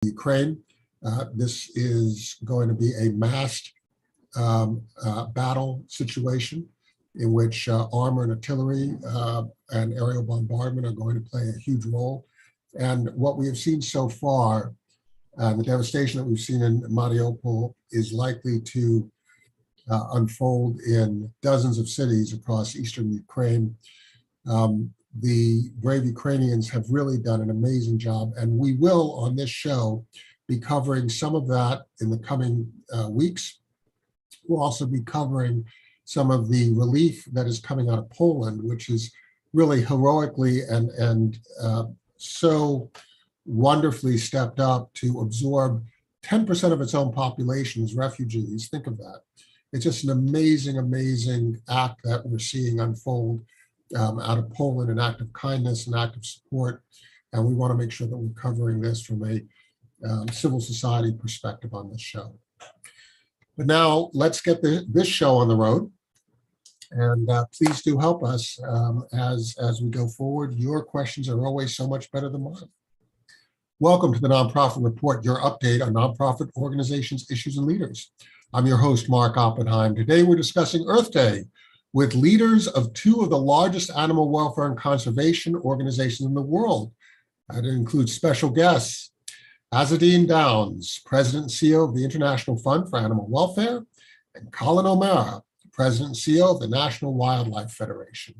Ukraine. This is going to be a massed battle situation in which armor and artillery and aerial bombardment are going to play a huge role. And what we have seen so far, the devastation that we've seen in Mariupol is likely to unfold in dozens of cities across eastern Ukraine. The brave Ukrainians have really done an amazing job, and we will, on this show, be covering some of that in the coming weeks. We'll also be covering some of the relief that is coming out of Poland, which is really heroically and so wonderfully stepped up to absorb 10% of its own population as refugees. Think of that. It's just an amazing, amazing act that we're seeing unfold out of Poland, an act of kindness, an act of support. And we want to make sure that we're covering this from a civil society perspective on this show. But now let's get this show on the road. And please do help us as we go forward. Your questions are always so much better than mine. Welcome to the Nonprofit Report, your update on nonprofit organizations, issues, and leaders. I'm your host, Mark Oppenheim. Today we're discussing Earth Day with leaders of two of the largest animal welfare and conservation organizations in the world. That includes special guests, Azzedine Downs, President and CEO of the International Fund for Animal Welfare, and Collin O'Mara, President and CEO of the National Wildlife Federation.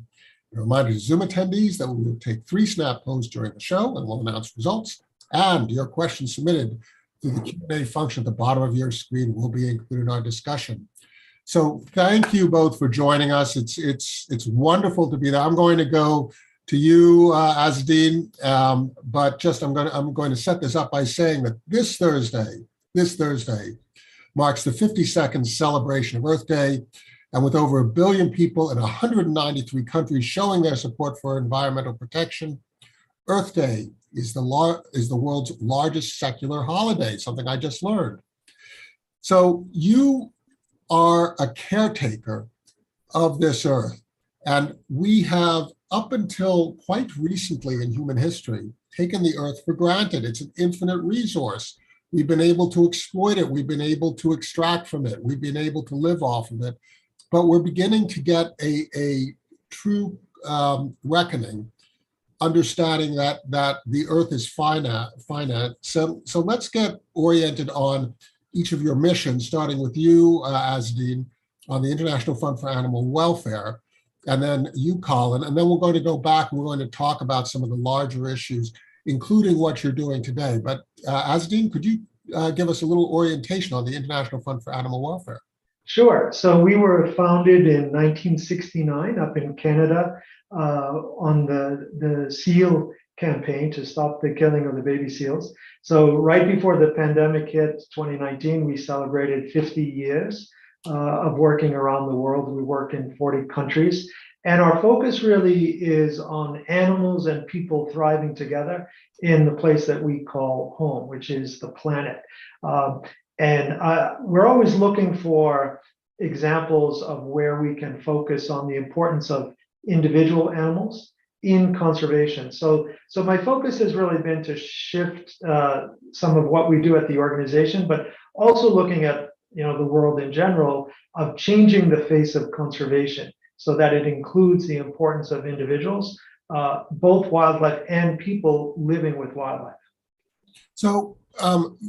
A reminder to Zoom attendees that we will take 3 snap posts during the show and we'll announce results, and your questions submitted through the Q&A function at the bottom of your screen will be included in our discussion. So thank you both for joining us. It's wonderful to be there. I'm going to go to you, Azzedine, but just I'm going to set this up by saying that this Thursday marks the 52nd celebration of Earth Day, and with over 1 billion people in 193 countries showing their support for environmental protection, Earth Day is the world's largest secular holiday, something I just learned. So you are a caretaker of this earth, and we have, up until quite recently in human history, taken the earth for granted. It's an infinite resource. We've been able to exploit it. We've been able to extract from it. We've been able to live off of it. But we're beginning to get a true reckoning, understanding that the earth is finite. So let's get oriented on each of your missions, starting with you, Azzedine, on the International Fund for Animal Welfare, and then you, Collin, and then we're going to go back and we're going to talk about some of the larger issues, including what you're doing today. But Azzedine, could you give us a little orientation on the International Fund for Animal Welfare? Sure. So we were founded in 1969 up in Canada on the seal campaign to stop the killing of the baby seals. So right before the pandemic hit, 2019, we celebrated 50 years of working around the world. We work in 40 countries. And our focus really is on animals and people thriving together in the place that we call home, which is the planet. And we're always looking for examples of where we can focus on the importance of individual animals in conservation. So my focus has really been to shift some of what we do at the organization, but also looking at the world in general, of changing the face of conservation so that it includes the importance of individuals, both wildlife and people living with wildlife. So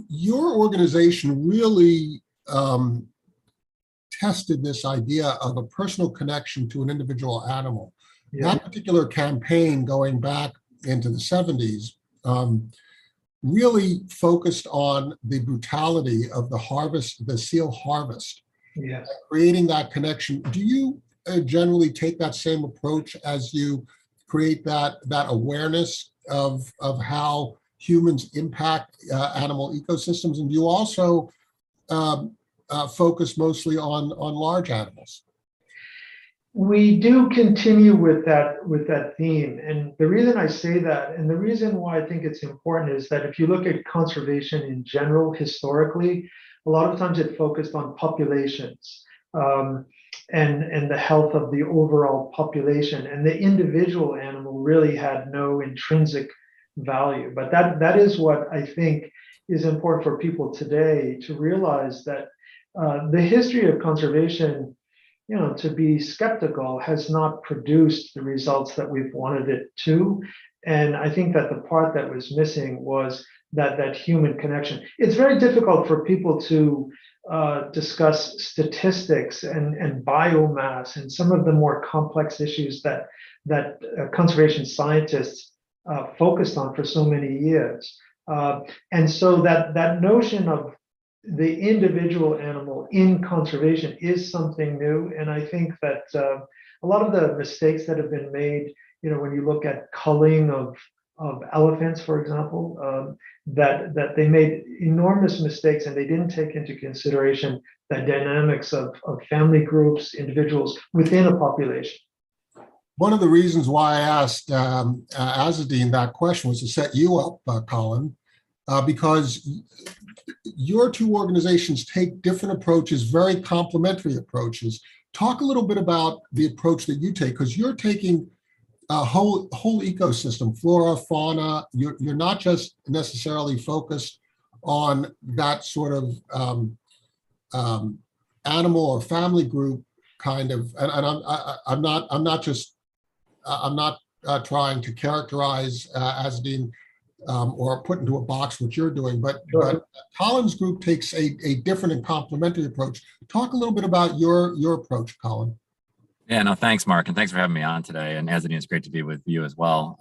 your organization really tested this idea of a personal connection to an individual animal. Yeah. That particular campaign, going back into the 70s, really focused on the brutality of the harvest, the seal harvest. Yes. Creating that connection. Do you generally take that same approach as you create that awareness of how humans impact animal ecosystems? And do you also focus mostly on large animals? We do continue with that theme. And the reason I say that, and the reason why I think it's important, is that if you look at conservation in general, historically, a lot of times it focused on populations and the health of the overall population. And the individual animal really had no intrinsic value. But that is what I think is important for people today to realize that the history of conservation, to be skeptical has not produced the results that we've wanted it to. And I think that the part that was missing was that human connection. It's very difficult for people to discuss statistics and biomass and some of the more complex issues that conservation scientists focused on for so many years. And so that notion of the individual animal in conservation is something new. And I think that a lot of the mistakes that have been made, when you look at culling of elephants, for example, that they made enormous mistakes and they didn't take into consideration the dynamics of family groups, individuals within a population. One of the reasons why I asked Azzedine that question was to set you up, Collin, because your two organizations take different approaches, very complementary approaches. Talk a little bit about the approach that you take, because you're taking a whole ecosystem, flora, fauna. You're not just necessarily focused on that sort of animal or family group kind of. And I'm not trying to characterize Azzedine or put into a box what you're doing, but Collin's group takes a different and complementary approach. Talk a little bit about your approach, Collin. Yeah, no, thanks, Mark, and thanks for having me on today. And Azzedine, it's great to be with you as well.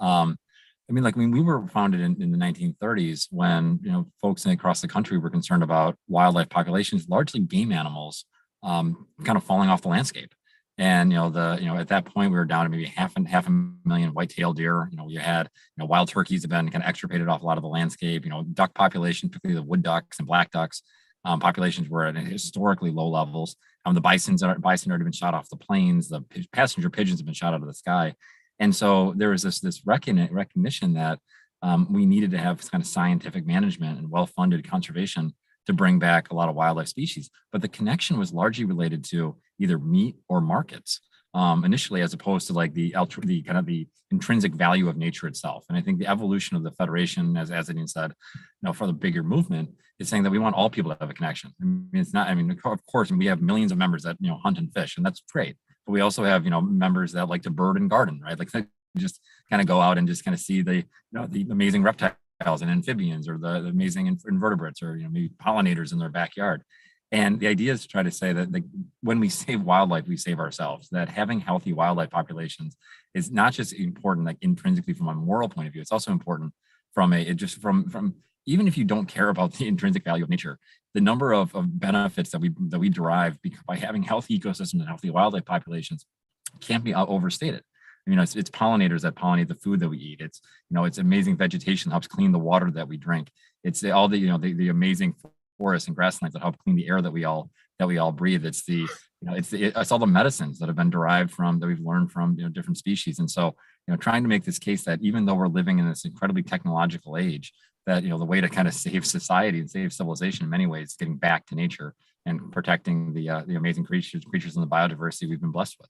We were founded in the 1930s when folks across the country were concerned about wildlife populations, largely game animals, kind of falling off the landscape. And at that point we were down to maybe half a million white-tailed deer. You had wild turkeys have been kind of extirpated off a lot of the landscape. Duck population, particularly the wood ducks and black ducks, populations were at historically low levels. The bison already been shot off the plains. The passenger pigeons have been shot out of the sky. And so there was this recognition that we needed to have kind of scientific management and well-funded conservation to bring back a lot of wildlife species. But the connection was largely related to either meat or markets initially, as opposed to like the kind of the intrinsic value of nature itself. And I think the evolution of the Federation, as Azzedine said, for the bigger movement, is saying that we want all people to have a connection. Of course, we have millions of members that hunt and fish, and that's great. But we also have members that like to bird and garden, right? Like they just kind of go out and just kind of see the amazing reptiles and amphibians, or the amazing invertebrates, or maybe pollinators in their backyard. And the idea is to try to say that when we save wildlife, we save ourselves. That having healthy wildlife populations is not just important like intrinsically from a moral point of view. It's also important from even if you don't care about the intrinsic value of nature, the number of benefits that we derive by having healthy ecosystems and healthy wildlife populations can't be overstated. It's pollinators that pollinate the food that we eat. It's amazing vegetation that helps clean the water that we drink. It's all the amazing forests and grasslands that help clean the air that we all breathe. It's all the medicines that have been derived that we've learned from different species. And so trying to make this case that even though we're living in this incredibly technological age, that the way to kind of save society and save civilization in many ways is getting back to nature and protecting the amazing creatures and the biodiversity we've been blessed with.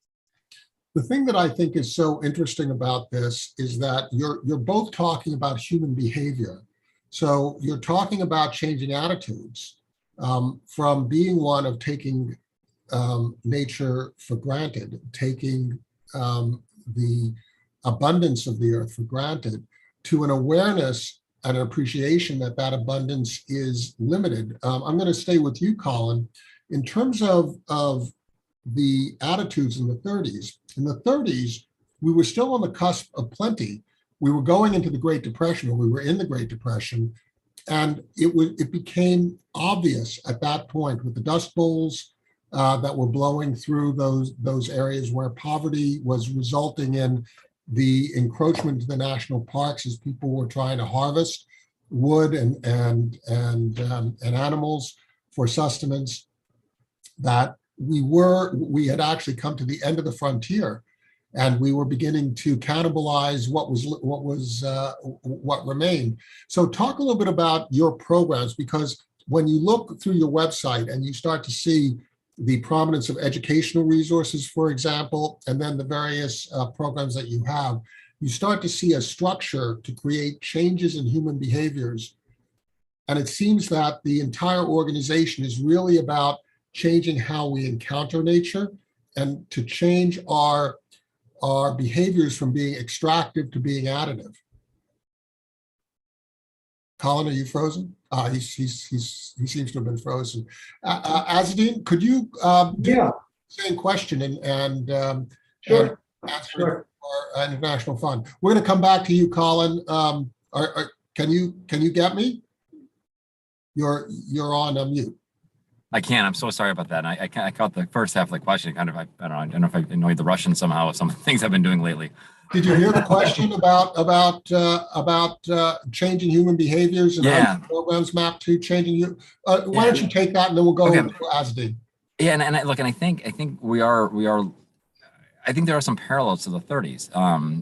The thing that I think is so interesting about this is that you're both talking about human behavior. So you're talking about changing attitudes from being one of taking nature for granted, taking the abundance of the earth for granted, to an awareness and an appreciation that abundance is limited. I'm going to stay with you, Collin. In terms of the attitudes in the 30s. In the 30s, we were still on the cusp of plenty. We were going into the Great Depression, or we were in the Great Depression, and it became obvious at that point with the dust bowls that were blowing through those areas where poverty was resulting in the encroachment to the national parks as people were trying to harvest wood and animals for sustenance, that we had actually come to the end of the frontier, and we were beginning to cannibalize what remained. So talk a little bit about your programs, because when you look through your website and you start to see the prominence of educational resources, for example, and then the various programs that you have, you start to see a structure to create changes in human behaviors And it seems that the entire organization is really about changing how we encounter nature and to change our behaviors from being extractive to being additive. Collin, are you frozen? He seems to have been frozen. Azzedine, could you do Yeah, the same question and sure, answer sure. for International Fund? We're going to come back to you, Collin. Can you get me? You're on mute. I can. I'm so sorry about that. I caught the first half of the question. Kind of, I don't know if I annoyed the Russians somehow with some of the things I've been doing lately. Did you hear the question about changing human behaviors and how programs map to changing you? Why don't you take that and then we'll go over to Azzedine. Yeah, and I think we are. I think there are some parallels to the 30s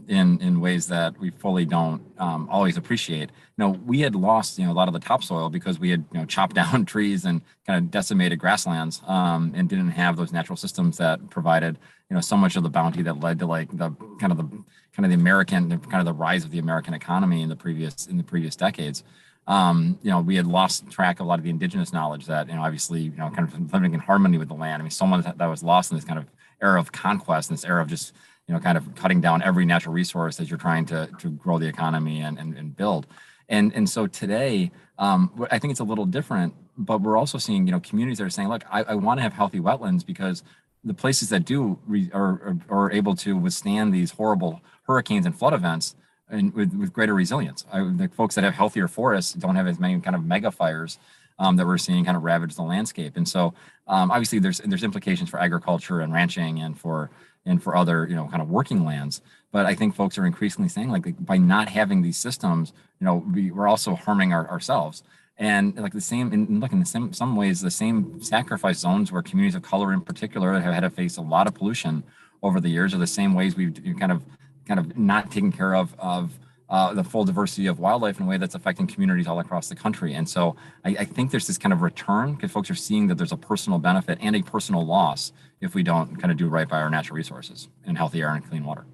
in ways that we fully don't always appreciate. We had lost a lot of the topsoil because we had chopped down trees and kind of decimated grasslands and didn't have those natural systems that provided so much of the bounty that led to like the rise of the American economy in the previous decades. We had lost track of a lot of the indigenous knowledge that obviously kind of living in harmony with the land. I mean, so much that was lost in this kind of era of conquest, and this era of just kind of cutting down every natural resource as you're trying to grow the economy and build. And so today, I think it's a little different, but we're also seeing communities that are saying, look, I want to have healthy wetlands because the places that are able to withstand these horrible hurricanes and flood events and with greater resilience. The folks that have healthier forests don't have as many kind of mega fires that we're seeing kind of ravage the landscape. And so obviously there's implications for agriculture and ranching and for other kind of working lands. But I think folks are increasingly saying like by not having these systems, we're also harming ourselves. And like the same, in some ways, the same sacrifice zones where communities of color in particular have had to face a lot of pollution over the years are the same ways we've kind of not taken care of the full diversity of wildlife in a way that's affecting communities all across the country. And so I think there's this kind of return because folks are seeing that there's a personal benefit and a personal loss if we don't kind of do right by our natural resources and healthy air and clean water.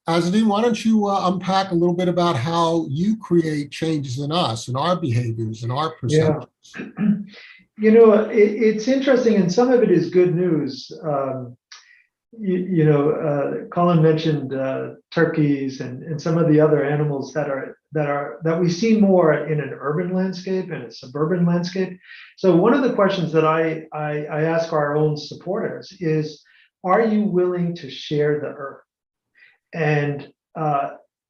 Azzedine, why don't you unpack a little bit about how you create changes in us and our behaviors and our perceptions? Yeah. It's interesting, and some of it is good news. Collin mentioned turkeys and some of the other animals that we see more in an urban landscape and a suburban landscape. So one of the questions that I ask our own supporters is, are you willing to share the earth? And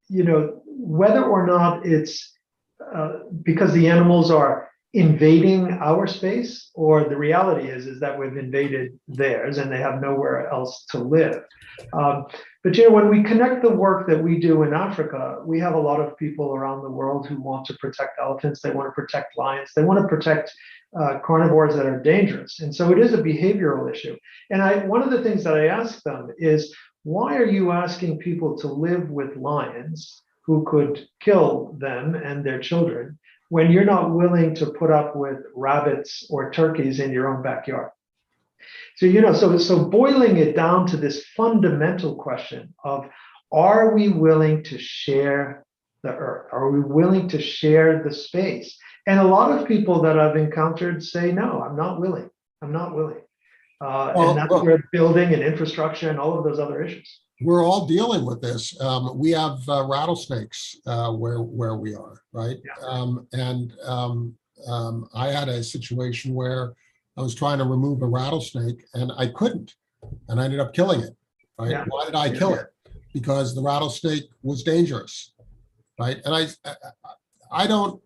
whether or not it's because the animals are invading our space, or the reality is that we've invaded theirs and they have nowhere else to live. But when we connect the work that we do in Africa, we have a lot of people around the world who want to protect elephants, they want to protect lions, they want to protect carnivores that are dangerous. And so it is a behavioral issue. And one of the things that I ask them is, why are you asking people to live with lions who could kill them and their children when you're not willing to put up with rabbits or turkeys in your own backyard? So boiling it down to this fundamental question of, are we willing to share the earth? Are we willing to share the space? And a lot of people that I've encountered say, no, I'm not willing. I'm not willing. And that's where building and infrastructure and all of those other issues. We're all dealing with this. We have rattlesnakes where we are, right? Yeah. I had a situation where I was trying to remove a rattlesnake and I couldn't, and I ended up killing it, right? Yeah. Why did I kill it? Because the rattlesnake was dangerous, right? And I don't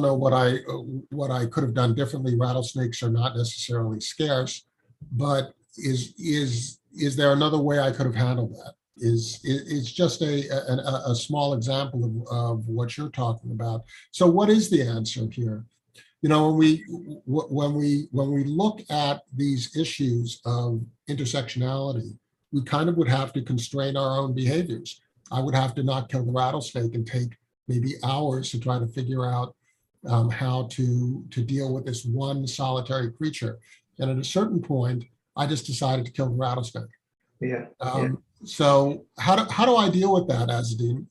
know what I could have done differently. Rattlesnakes are not necessarily scarce, but is there another way I could have handled that? It's just a small example of what you're talking about. So what is the answer here? When we look at these issues of intersectionality, we kind of would have to constrain our own behaviors. I would have to not kill the rattlesnake and take maybe hours to try to figure out how to deal with this one solitary creature. And at a certain point, I just decided to kill the rattlesnake. Yeah. So how do I deal with that, Azzedine?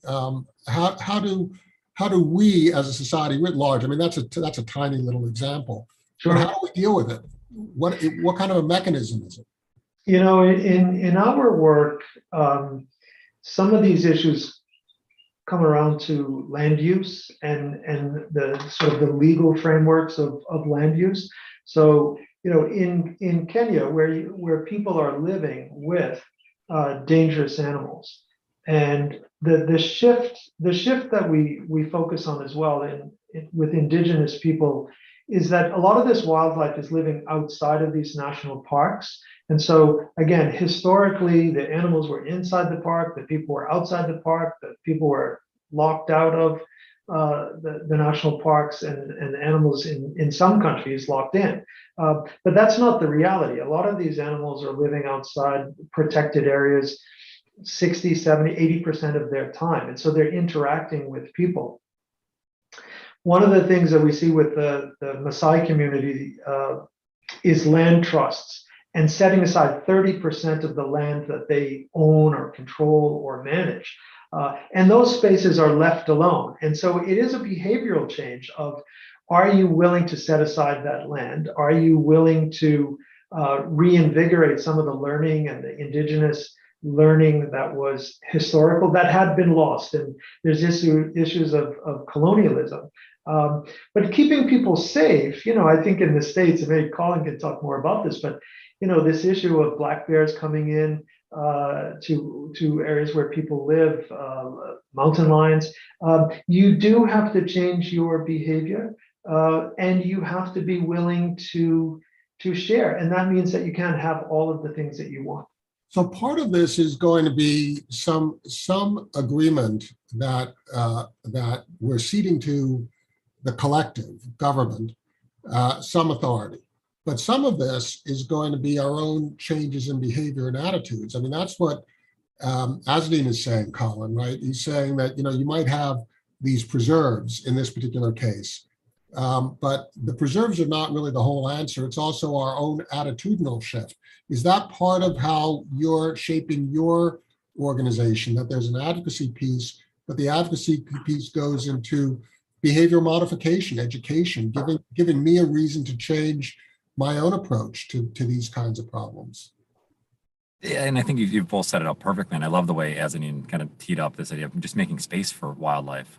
how do we as a society writ large, I mean, that's a tiny little example, but how Sure. do we deal with it? What kind of a mechanism is it? In our work, some of these issues come around to land use and the sort of the legal frameworks of land use. So, in Kenya, where people are living with dangerous animals, and the shift that we focus on as well with indigenous people is that a lot of this wildlife is living outside of these national parks. And so again, historically, the animals were inside the park, the people were outside the park, the people were locked out of the national parks, and the animals in some countries locked in. But that's not the reality. A lot of these animals are living outside protected areas 60, 70, 80% of their time. And so they're interacting with people. One of the things that we see with the Maasai community is land trusts and setting aside 30% of the land that they own or control or manage. And those spaces are left alone. And so it is a behavioral change of, are you willing to set aside that land? Are you willing to reinvigorate some of the learning and the indigenous learning that was historical, that had been lost? And there's issues of colonialism. But keeping people safe, I think in the States, and maybe Collin can talk more about this, but this issue of black bears coming in to areas where people live, mountain lions, you do have to change your behavior, and you have to be willing to share, and that means that you can't have all of the things that you want. So part of this is going to be some agreement that we're ceding to the collective government some authority. But some of this is going to be our own changes in behavior and attitudes. I mean, that's what Azzedine is saying, Collin, right? He's saying that, you might have these preserves in this particular case, but the preserves are not really the whole answer. It's also our own attitudinal shift. Is that part of how you're shaping your organization, that there's an advocacy piece, but the advocacy piece goes into behavior modification, education, giving me a reason to change my own approach to these kinds of problems? Yeah, and I think you've both set it up perfectly. And I love the way Azzedine kind of teed up this idea of just making space for wildlife.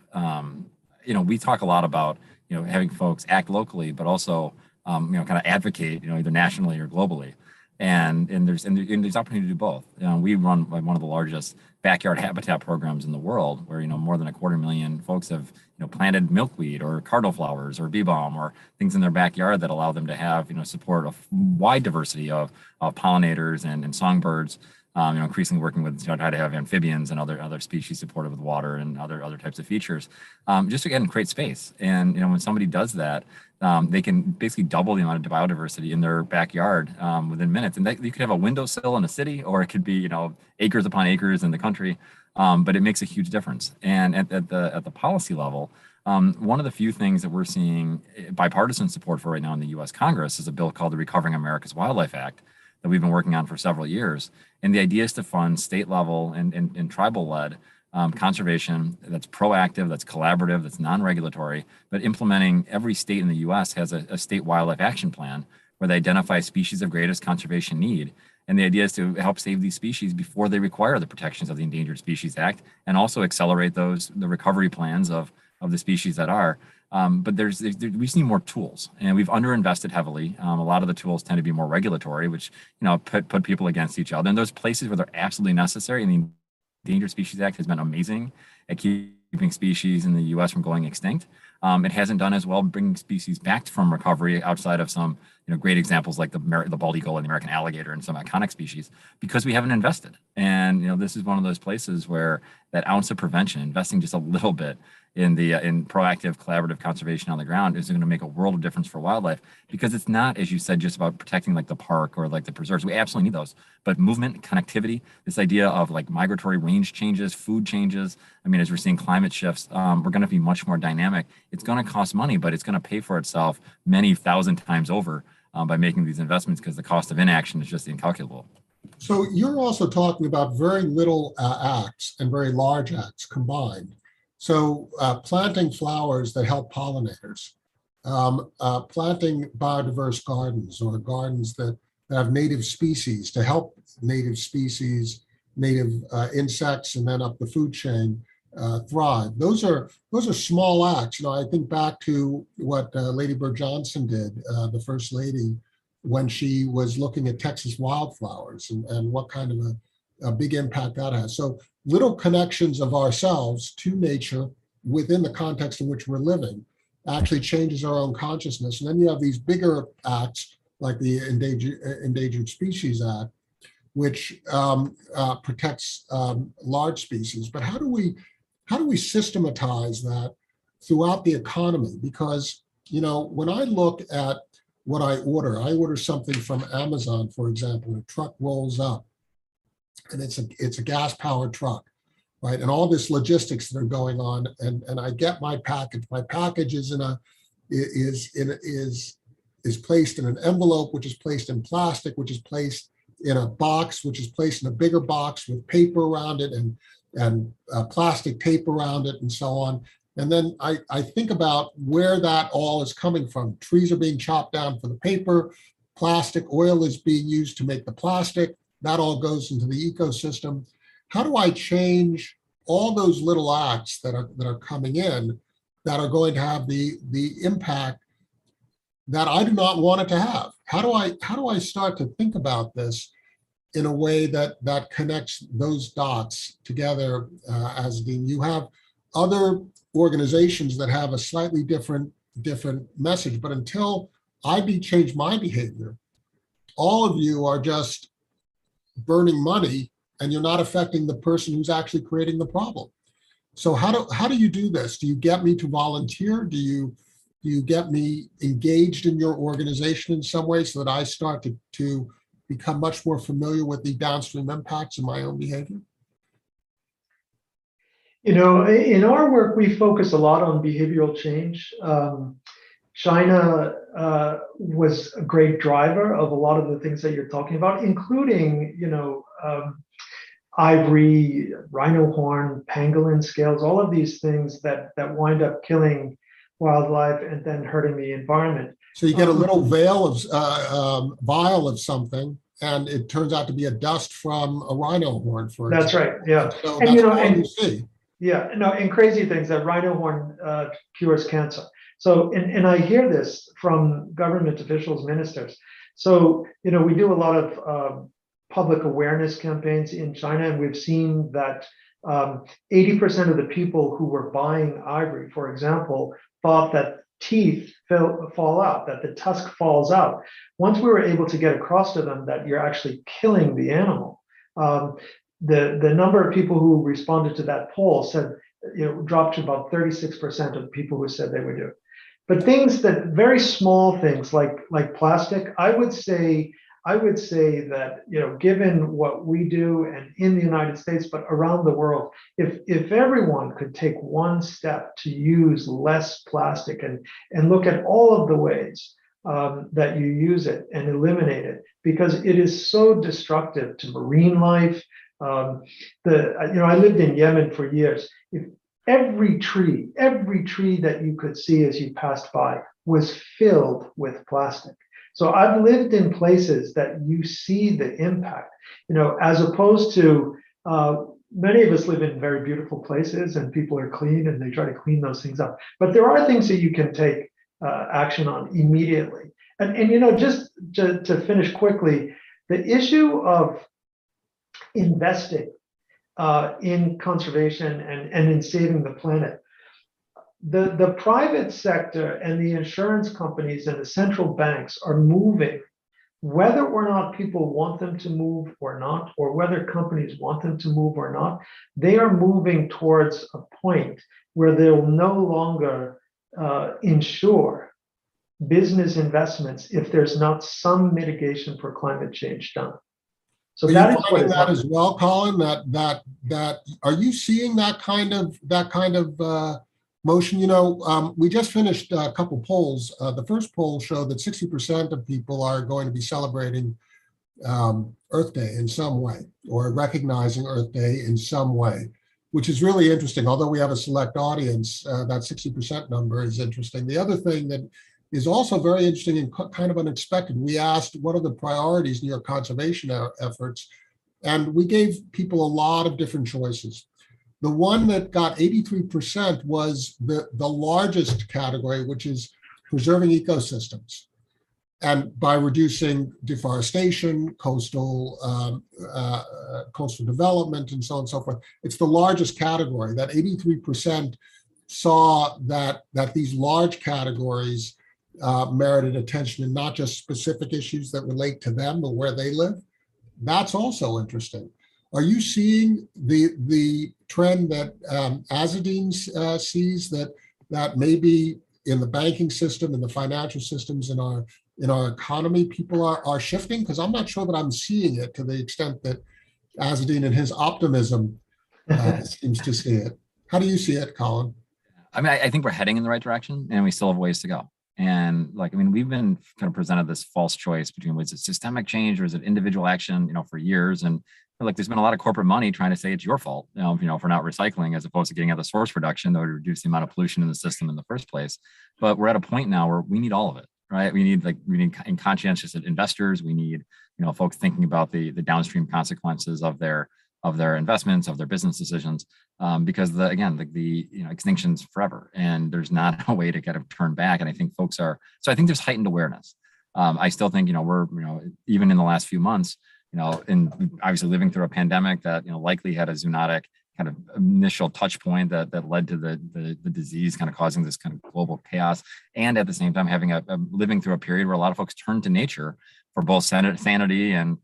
We talk a lot about, having folks act locally, but also, kind of advocate, either nationally or globally. And there's opportunity to do both. We run one of the largest backyard habitat programs in the world, where more than 250,000 folks have planted milkweed or cardinal flowers or bee balm or things in their backyard that allow them to have support a wide diversity of pollinators and songbirds. Increasingly working with try to have amphibians and other species supported with water and other types of features, just to again create space. And when somebody does that, they can basically double the amount of biodiversity in their backyard within minutes. And you could have a windowsill in a city, or it could be acres upon acres in the country, but it makes a huge difference. And at the policy level, one of the few things that we're seeing bipartisan support for right now in the U.S. Congress is a bill called the Recovering America's Wildlife Act that we've been working on for several years. And the idea is to fund state level and tribal led conservation that's proactive, that's collaborative, that's non-regulatory, but implementing. Every state in the US has a state wildlife action plan where they identify species of greatest conservation need. And the idea is to help save these species before they require the protections of the Endangered Species Act, and also accelerate the recovery plans of the species that are. But we just need more tools, and we've underinvested heavily. A lot of the tools tend to be more regulatory, which put people against each other. And those places where they're absolutely necessary, and the Endangered Species Act has been amazing at keeping species in the U.S. from going extinct. It hasn't done as well bringing species back from recovery outside of some great examples like the bald eagle and the American alligator and some iconic species, because we haven't invested. And this is one of those places where that ounce of prevention, investing just a little bit in proactive collaborative conservation on the ground, is going to make a world of difference for wildlife, because it's not, as you said, just about protecting like the park or like the preserves. We absolutely need those, but movement, connectivity, this idea of like migratory range changes, food changes. I mean, as we're seeing climate shifts, we're going to be much more dynamic. It's going to cost money, but it's going to pay for itself many thousand times over by making these investments, because the cost of inaction is just incalculable. So you're also talking about very little acts and very large acts combined. So planting flowers that help pollinators, planting biodiverse gardens or gardens that have native species to help native species, native insects, and then up the food chain thrive. Those are small acts. I think back to what Lady Bird Johnson did, the First Lady, when she was looking at Texas wildflowers and what kind of a big impact that has. So little connections of ourselves to nature within the context in which we're living actually changes our own consciousness. And then you have these bigger acts like the Endangered Species Act, which protects large species. But how do we systematize that throughout the economy? Because, when I look at what I order something from Amazon, for example, a truck rolls up and it's a gas-powered truck, right? And all this logistics that are going on, and I get my package. My package is placed in an envelope, which is placed in plastic, which is placed in a box, which is placed in a bigger box with paper around it and plastic tape around it and so on. And then I think about where that all is coming from. Trees are being chopped down for the paper, plastic, oil is being used to make the plastic. That all goes into the ecosystem. How do I change all those little acts that are coming in that are going to have the impact that I do not want it to have? How do I start to think about this in a way that connects those dots together? Azzedine, you have other organizations that have a slightly different message, but until I change my behavior, all of you are just burning money, and you're not affecting the person who's actually creating the problem. So how do you do this? Do you get me to volunteer? Do you get me engaged in your organization in some way so that I start to become much more familiar with the downstream impacts of my own behavior? In our work, we focus a lot on behavioral change. China was a great driver of a lot of the things that you're talking about, including, ivory, rhino horn, pangolin scales, all of these things that wind up killing wildlife and then hurting the environment. So you get a little vial of something, and it turns out to be a dust from a rhino horn, for example. That's right. Yeah. So that's all you see. Yeah. No, and crazy things that rhino horn cures cancer. So, and I hear this from government officials, ministers. So, we do a lot of public awareness campaigns in China, and we've seen that 80% of the people who were buying ivory, for example, thought that teeth fall out, that the tusk falls out. Once we were able to get across to them that you're actually killing the animal, the number of people who responded to that poll said, dropped to about 36% of the people who said they would do it. But things that very small things like plastic, I would say that, given what we do and in the United States, but around the world, if everyone could take one step to use less plastic and look at all of the ways that you use it and eliminate it, because it is so destructive to marine life. I lived in Yemen for years. If every tree that you could see as you passed by was filled with plastic. So I've lived in places that you see the impact, as opposed to many of us live in very beautiful places and people are clean and they try to clean those things up. But there are things that you can take action on immediately. And just to finish quickly, the issue of investing in conservation and in saving the planet. The private sector and the insurance companies and the central banks are moving, whether or not people want them to move or not, or whether companies want them to move or not, they are moving towards a point where they'll no longer insure business investments if there's not some mitigation for climate change done. So that is what that as well, Collin. That are you seeing that kind of motion? We just finished a couple polls. The first poll showed that 60% of people are going to be celebrating Earth Day in some way, or recognizing Earth Day in some way. which is really interesting. Although we have a select audience, that 60% number is interesting. The other thing that is also very interesting and kind of unexpected, we asked what are the priorities in your conservation efforts, and we gave people a lot of different choices. The one that got 83% was the largest category, which is preserving ecosystems. And by reducing deforestation, coastal development, and so on and so forth, it's the largest category. That 83% saw that these large categories merited attention, and not just specific issues that relate to them or where they live. That's also interesting. Are you seeing the trend that Azzedine sees, that maybe in the banking system, in the financial systems, in our economy, people are shifting? Because I'm not sure that I'm seeing it to the extent that Azzedine and his optimism seems to see it. How do you see it, Collin? I mean, I think we're heading in the right direction, and we still have ways to go. And we've been kind of presented this false choice between, was it systemic change or is it individual action, for years. And there's been a lot of corporate money trying to say it's your fault, for not recycling, as opposed to getting at the source reduction that would reduce the amount of pollution in the system in the first place. But we're at a point now where we need all of it, right? We need conscientious investors. We need, folks thinking about the downstream consequences of their investments, of their business decisions, because the extinction's forever, and there's not a way to kind of turn back. And I think folks are, so I think there's heightened awareness. I still think, we're, even in the last few months, and obviously living through a pandemic that, likely had a zoonotic kind of initial touch point that led to the disease kind of causing this kind of global chaos. And at the same time, having living through a period where a lot of folks turned to nature for both sanity and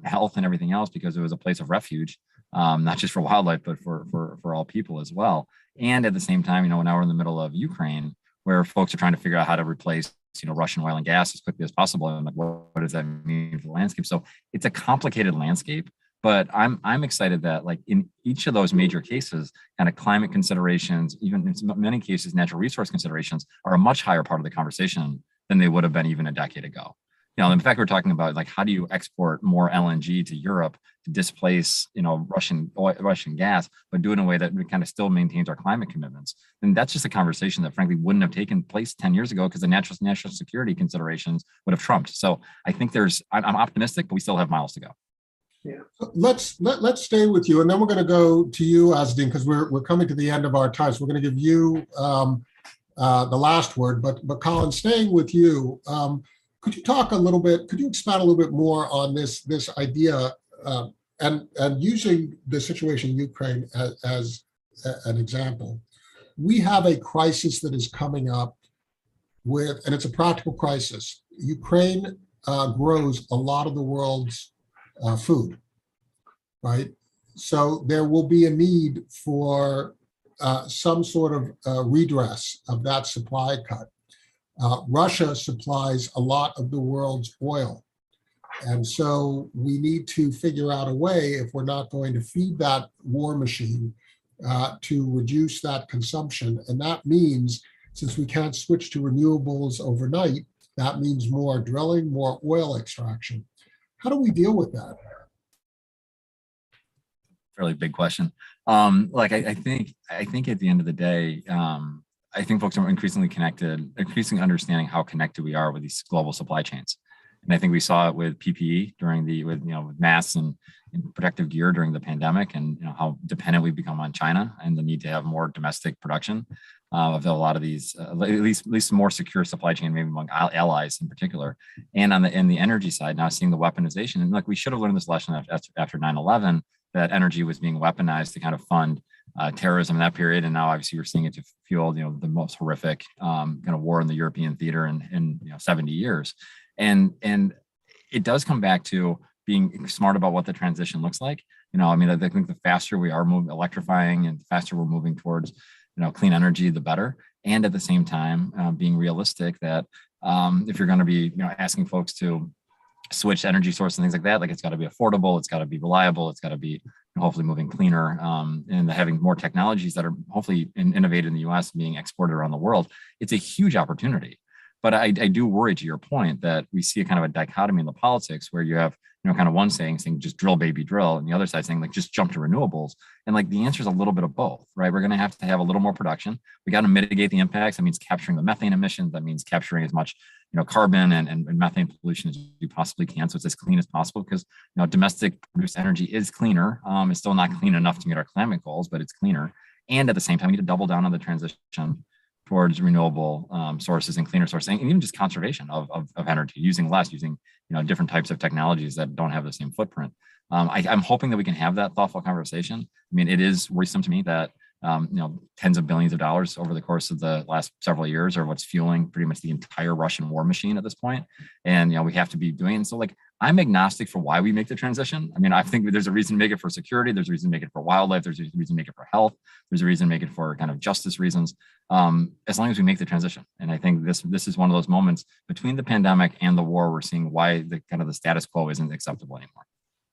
health and everything else, because it was a place of refuge, not just for wildlife, but for all people as well. And at the same time, now we're in the middle of Ukraine, where folks are trying to figure out how to replace, Russian oil and gas as quickly as possible. And what does that mean for the landscape? So it's a complicated landscape, but I'm excited that in each of those major cases, kind of climate considerations, even in many cases, natural resource considerations are a much higher part of the conversation than they would have been even a decade ago. In fact, we're talking about how do you export more LNG to Europe to displace, Russian gas, but do it in a way that kind of still maintains our climate commitments. And that's just a conversation that frankly wouldn't have taken place 10 years ago, because the national security considerations would have trumped. So I think I'm optimistic, but we still have miles to go. Yeah. Let's stay with you, and then we're going to go to you, Azzedine, because we're coming to the end of our time. So we're going to give you the last word. But Collin, staying with you. Could you talk a little bit, could you expand a little bit more on this idea and using the situation in Ukraine as an example? We have a crisis that is coming up and it's a practical crisis. Ukraine grows a lot of the world's food, right? So there will be a need for some sort of redress of that supply cut. Russia supplies a lot of the world's oil. And so we need to figure out a way, if we're not going to feed that war machine, to reduce that consumption. And that means, since we can't switch to renewables overnight, that means more drilling, more oil extraction. How do we deal with that? Fairly big question. I think at the end of the day, I think folks are increasingly understanding how connected we are with these global supply chains. And I think we saw it with PPE with masks and protective gear during the pandemic, and how dependent we've become on China, and the need to have more domestic production of a lot of these, at least more secure supply chain, maybe among allies in particular. And in the energy side, now seeing the weaponization, and we should have learned this lesson after 9/11, that energy was being weaponized to kind of fund terrorism in that period. And now obviously we're seeing it to fuel, the most horrific kind of war in the European theater in 70 years. And it does come back to being smart about what the transition looks like. I think the faster we are electrifying, and the faster we're moving towards, clean energy, the better. And at the same time, being realistic that if you're going to be, asking folks to switch energy source and things like that, it's got to be affordable, it's got to be reliable, it's got to be hopefully moving cleaner, and having more technologies that are hopefully innovated in the US being exported around the world. It's a huge opportunity. But I do worry, to your point, that we see a kind of a dichotomy in the politics where you have, kind of one saying just drill, baby, drill, and the other side saying like just jump to renewables. And like the answer is a little bit of both, right? We're going to have a little more production. We got to mitigate the impacts. That means capturing the methane emissions. That means capturing as much, carbon and methane pollution as you possibly can, so it's as clean as possible. Because domestic produced energy is cleaner. It's still not clean enough to meet our climate goals, but it's cleaner. And at the same time, we need to double down on the transition towards renewable sources and cleaner sources, and even just conservation of energy, using different types of technologies that don't have the same footprint. I'm hoping that we can have that thoughtful conversation. I mean, it is worrisome to me that tens of billions of dollars over the course of the last several years are what's fueling pretty much the entire Russian war machine at this point. And we have to be doing it. So like, I'm agnostic for why we make the transition. I mean, I think there's a reason to make it for security. There's a reason to make it for wildlife. There's a reason to make it for health. There's a reason to make it for kind of justice reasons, as long as we make the transition. And I think this is one of those moments between the pandemic and the war, we're seeing why the status quo isn't acceptable anymore.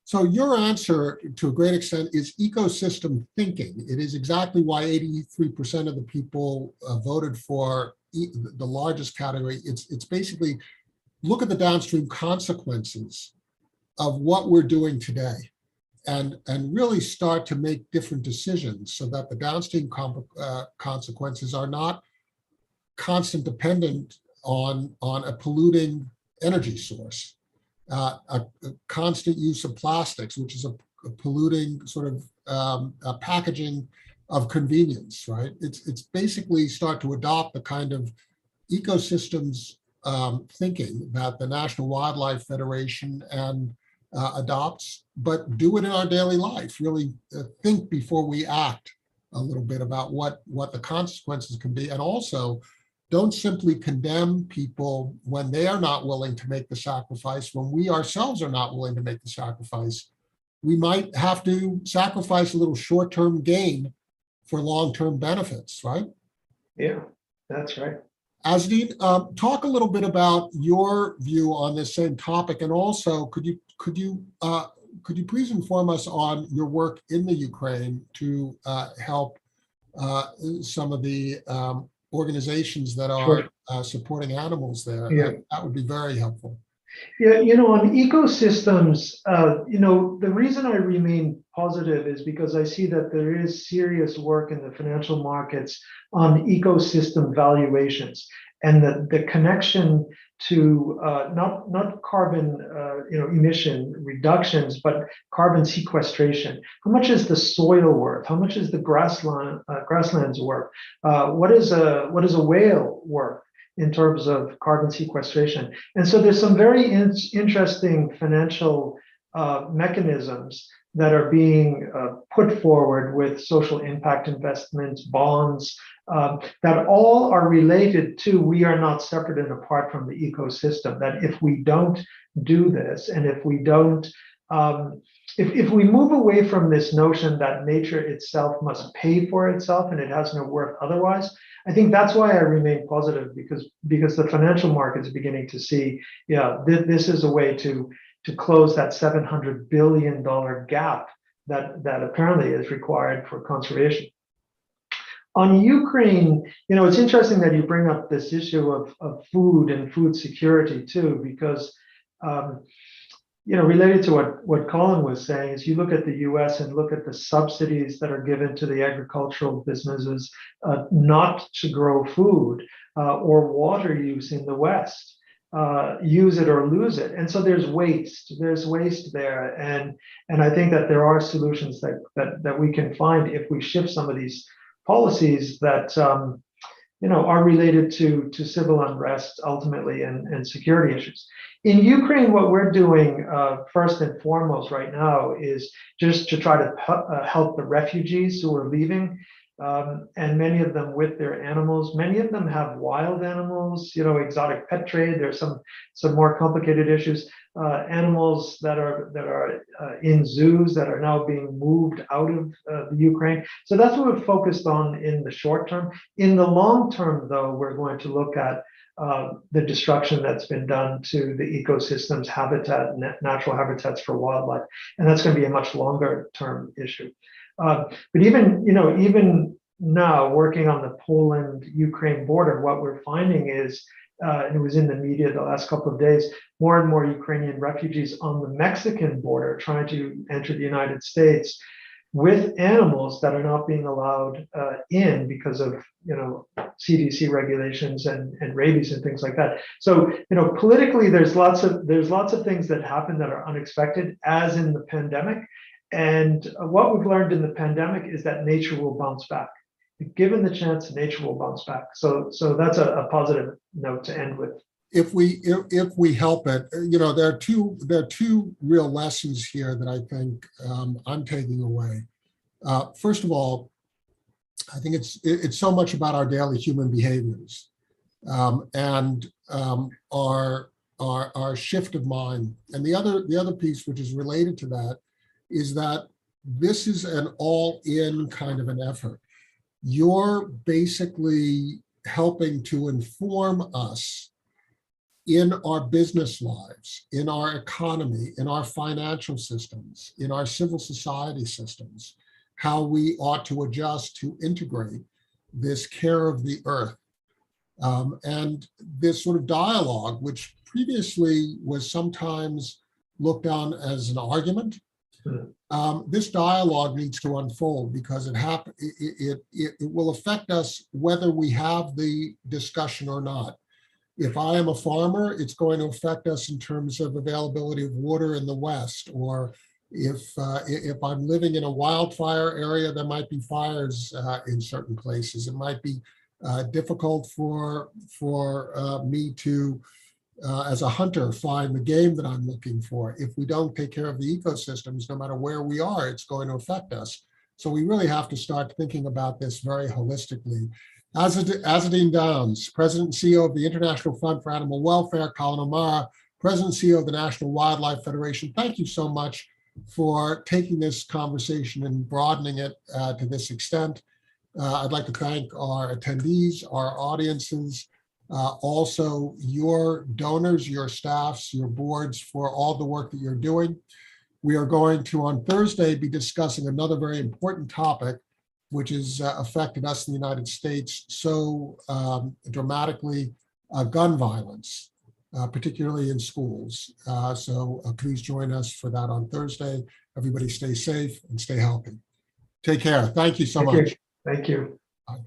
So your answer, to a great extent, is ecosystem thinking. It is exactly why 83% of the people voted for the largest category. It's basically look at the downstream consequences of what we're doing today, and really start to make different decisions so that the downstream consequences are not constant dependent on a polluting energy source. A constant use of plastics, which is a polluting sort of packaging of convenience, right? It's basically start to adopt the kind of ecosystems thinking that the National Wildlife Federation adopts, but do it in our daily life. Really think before we act a little bit about what the consequences can be, and also don't simply condemn people when they are not willing to make the sacrifice, when we ourselves are not willing to make the sacrifice. We might have to sacrifice a little short-term gain for long-term benefits, right? Yeah, that's right. Azzedine, talk a little bit about your view on this same topic, and also could you please inform us on your work in the Ukraine to help some of the organizations that are supporting animals there? Yeah. That would be very helpful. Yeah, on ecosystems, the reason I remain positive is because I see that there is serious work in the financial markets on ecosystem valuations, and the connection to not carbon emission reductions, but carbon sequestration. How much is the soil worth? How much is the grasslands worth? What is a whale worth in terms of carbon sequestration? And so there's some very interesting financial mechanisms that are being put forward with social impact investments, bonds, that all are related to, we are not separate and apart from the ecosystem. That if we don't do this, and if we don't, if we move away from this notion that nature itself must pay for itself and it has no worth otherwise, I think that's why I remain positive, because the financial market is beginning to see, this is a way to close that $700 billion gap that apparently is required for conservation. On Ukraine, it's interesting that you bring up this issue of food and food security too, because related to what Collin was saying, is you look at the US and look at the subsidies that are given to the agricultural businesses not to grow food, or water use in the West. Use it or lose it. And so there's waste there. And I think that there are solutions that we can find if we shift some of these policies that are related to civil unrest ultimately, and security issues. In Ukraine, what we're doing first and foremost right now is just to try to help the refugees who are leaving, and many of them with their animals. Many of them have wild animals, exotic pet trade. There's some more complicated issues. Animals that are in zoos that are now being moved out of the Ukraine. So that's what we're focused on in the short term. In the long term, though, we're going to look at the destruction that's been done to the ecosystems, natural habitats for wildlife, and that's going to be a much longer term issue. But even now, working on the Poland-Ukraine border, what we're finding is and it was in the media the last couple of days, more and more Ukrainian refugees on the Mexican border trying to enter the United States with animals that are not being allowed in because of CDC regulations and rabies and things like that. So politically, there's lots of things that happen that are unexpected, as in the pandemic. And what we've learned in the pandemic is that nature will bounce back. Given the chance, nature will bounce back. So that's a positive note to end with. If we help it, there are two real lessons here that I think I'm taking away. First of all, I think it's so much about our daily human behaviors and our shift of mind. And the other piece, which is related to that, is that this is an all-in kind of an effort. You're basically helping to inform us in our business lives, in our economy, in our financial systems, in our civil society systems, how we ought to adjust to integrate this care of the earth. And this sort of dialogue, which previously was sometimes looked on as an argument, this dialogue needs to unfold because it will affect us whether we have the discussion or not. If I am a farmer, it's going to affect us in terms of availability of water in the West. Or if I'm living in a wildfire area, there might be fires in certain places. It might be difficult for me to, as a hunter, find the game that I'm looking for. If we don't take care of the ecosystems, no matter where we are, it's going to affect us. So we really have to start thinking about this very holistically. Azzedine Downs, President and CEO of the International Fund for Animal Welfare, Collin O'Mara, President and CEO of the National Wildlife Federation. Thank you so much for taking this conversation and broadening it to this extent. I'd like to thank our attendees, our audiences, also your donors, your staffs, your boards for all the work that you're doing. We are going to, on Thursday, be discussing another very important topic, which has affected us in the United States so dramatically, gun violence, particularly in schools. So please join us for that on Thursday. Everybody stay safe and stay healthy. Take care. Thank you so much. Thank you. Bye.